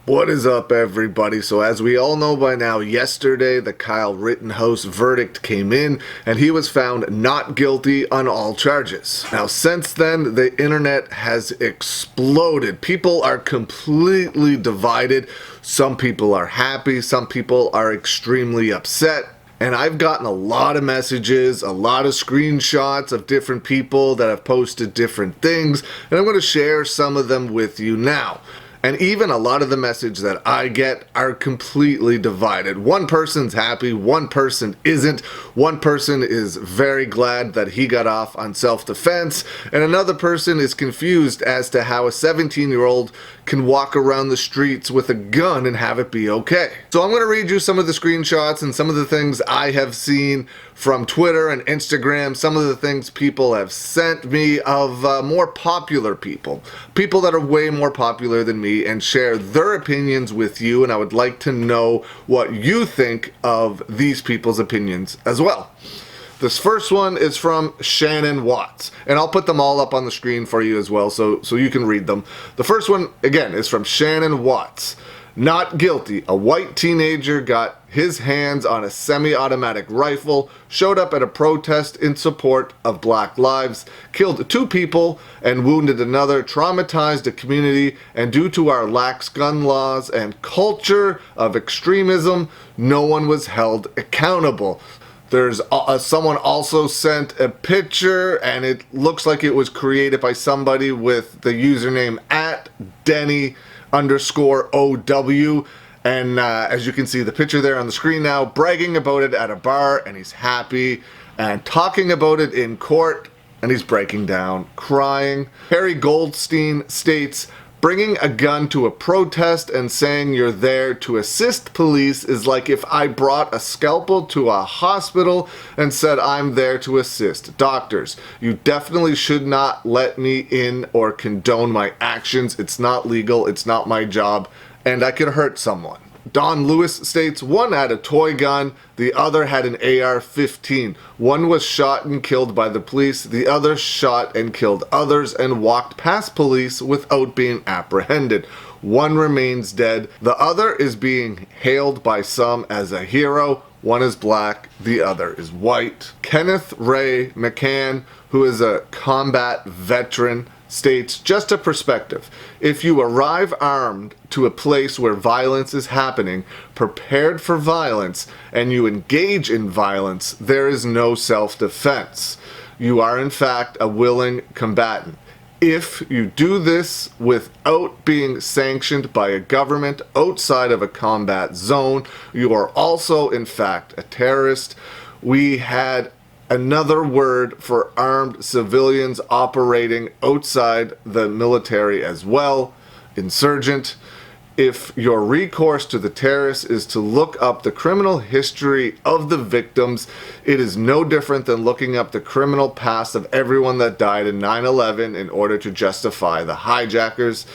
What is up, everybody? So as we all know by now, yesterday the Kyle Rittenhouse verdict came in and he was found not guilty on all charges. Now since then, the internet has exploded. People are completely divided. Some people are happy, some people are extremely upset. And I've gotten a lot of messages, a lot of screenshots of different people that have posted different things, and I'm going to share some of them with you now. And even a lot of the message that I get are completely divided. One person's happy, one person isn't. One person is very glad that he got off on self-defense, and another person is confused as to how a 17-year-old can walk around the streets with a gun and have it be okay. So I'm going to read you some of the screenshots and some of the things I have seen from Twitter and Instagram, some of the things people have sent me of more popular people that are way more popular than me, and share their opinions with you, and I would like to know what you think of these people's opinions as well. This first one is from Shannon Watts, and I'll put them all up on the screen for you as well so you can read them. The first one, again, is from Shannon Watts. Not guilty. A white teenager got his hands on a semi-automatic rifle, showed up at a protest in support of Black Lives, killed 2 people and wounded another, traumatized a community, and due to our lax gun laws and culture of extremism, no one was held accountable. There's someone also sent a picture, and it looks like it was created by somebody with the username @Denny_OW. And as you can see the picture there on the screen now, bragging about it at a bar, and he's happy, and talking about it in court, and he's breaking down, crying. Harry Goldstein states, bringing a gun to a protest and saying you're there to assist police is like if I brought a scalpel to a hospital and said I'm there to assist doctors. You definitely should not let me in or condone my actions. It's not legal, it's not my job, and I could hurt someone. Don Lewis states, one had a toy gun, the other had an AR-15. One was shot and killed by the police, the other shot and killed others and walked past police without being apprehended. One remains dead, the other is being hailed by some as a hero. One is black, the other is white. Kenneth Ray McCann, who is a combat veteran, states, just a perspective. If you arrive armed to a place where violence is happening, prepared for violence, and you engage in violence, there is no self-defense. You are in fact a willing combatant. If you do this without being sanctioned by a government outside of a combat zone, you are also in fact a terrorist. We had another word for armed civilians operating outside the military as well, insurgent. If your recourse to the terrorists is to look up the criminal history of the victims, it is no different than looking up the criminal past of everyone that died in 9/11 in order to justify the hijackers.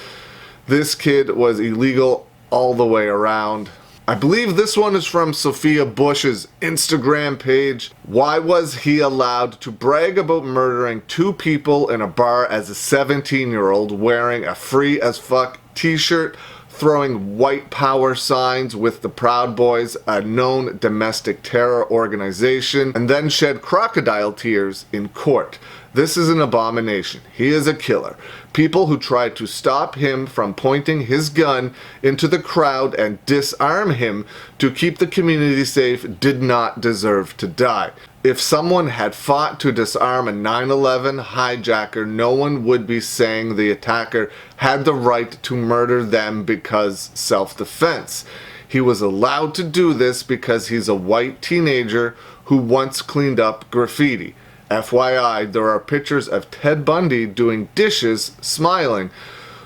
This kid was illegal all the way around. I believe this one is from Sophia Bush's Instagram page. Why was he allowed to brag about murdering 2 people in a bar as a 17-year-old wearing a free as fuck t-shirt, throwing white power signs with the Proud Boys, a known domestic terror organization, and then shed crocodile tears in court? This is an abomination. He is a killer. People who tried to stop him from pointing his gun into the crowd and disarm him to keep the community safe did not deserve to die. If someone had fought to disarm a 9/11 hijacker, no one would be saying the attacker had the right to murder them because self-defense. He was allowed to do this because he's a white teenager who once cleaned up graffiti. FYI, there are pictures of Ted Bundy doing dishes, smiling.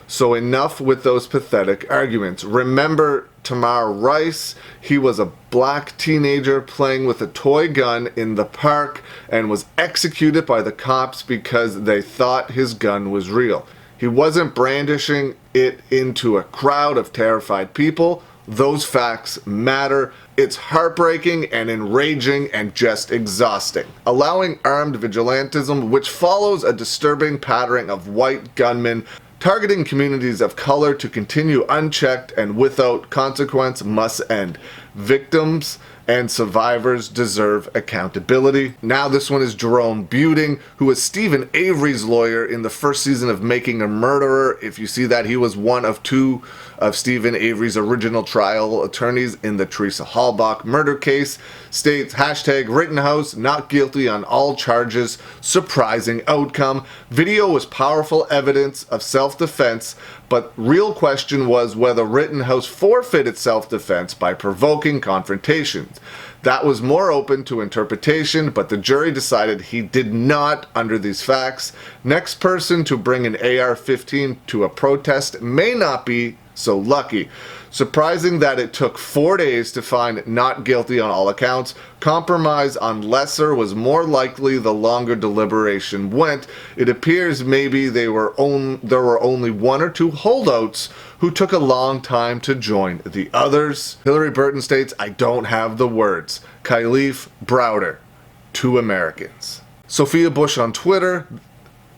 So enough with those pathetic arguments. Remember Tamar Rice? He was a black teenager playing with a toy gun in the park and was executed by the cops because they thought his gun was real. He wasn't brandishing it into a crowd of terrified people. Those facts matter. It's heartbreaking and enraging and just exhausting. Allowing armed vigilantism, which follows a disturbing pattern of white gunmen Targeting communities of color to continue unchecked and without consequence must end. Victims and survivors deserve accountability. Now this one is Jerome Buting, who was Stephen Avery's lawyer in the first season of Making a Murderer. If you see that, he was one of two of Stephen Avery's original trial attorneys in the Teresa Halbach murder case. States hashtag Rittenhouse not guilty on all charges. Surprising outcome. Video was powerful evidence of self-defense, but real question was whether Rittenhouse forfeited self-defense by provoking confrontations. That was more open to interpretation, but the jury decided he did not under these facts. Next person to bring an AR-15 to a protest may not be so lucky. Surprising that it took 4 days to find not guilty on all accounts. Compromise on lesser was more likely the longer deliberation went. It appears maybe there were only one or two holdouts who took a long time to join the others. Hillary Burton states, I don't have the words. Kalief Browder, 2 Americans. Sophia Bush on Twitter,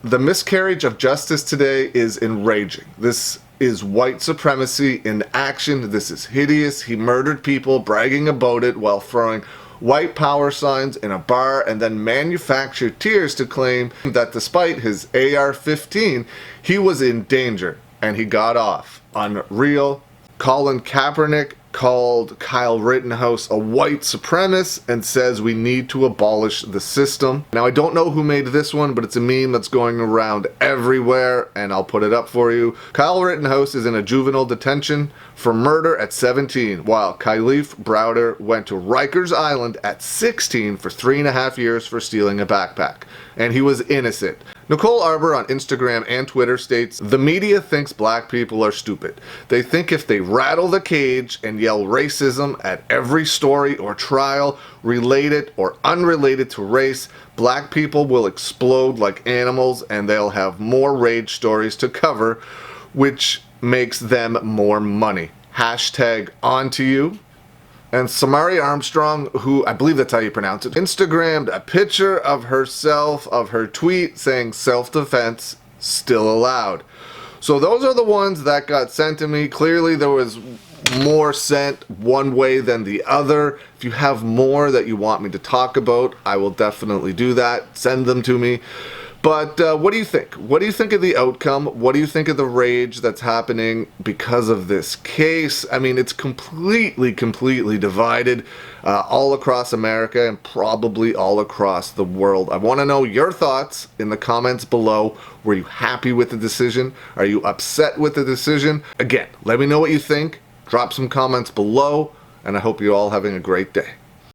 the miscarriage of justice today is enraging. This is white supremacy in action. This is hideous. He murdered people, bragging about it while throwing white power signs in a bar, and then manufactured tears to claim that despite his AR-15, he was in danger, and he got off. Unreal. Colin Kaepernick called Kyle Rittenhouse a white supremacist and says we need to abolish the system. Now, I don't know who made this one, but it's a meme that's going around everywhere, and I'll put it up for you. Kyle Rittenhouse is in a juvenile detention for murder at 17, while Kalief Browder went to Rikers Island at 16 for 3.5 years for stealing a backpack, and he was innocent. Nicole Arbor on Instagram and Twitter states, the media thinks black people are stupid. They think if they rattle the cage and yell racism at every story or trial, related or unrelated to race, black people will explode like animals and they'll have more rage stories to cover, which makes them more money. Hashtag on to you. And Samari Armstrong, who I believe that's how you pronounce it, Instagrammed a picture of herself, of her tweet saying self-defense still allowed. So those are the ones that got sent to me. Clearly there was more sent one way than the other. If you have more that you want me to talk about, I will definitely do that. Send them to me. But what do you think? What do you think of the outcome? What do you think of the rage that's happening because of this case? I mean, it's completely divided all across America and probably all across the world. I want to know your thoughts in the comments below. Were you happy with the decision? Are you upset with the decision? Again, let me know what you think. Drop some comments below, and I hope you're all having a great day.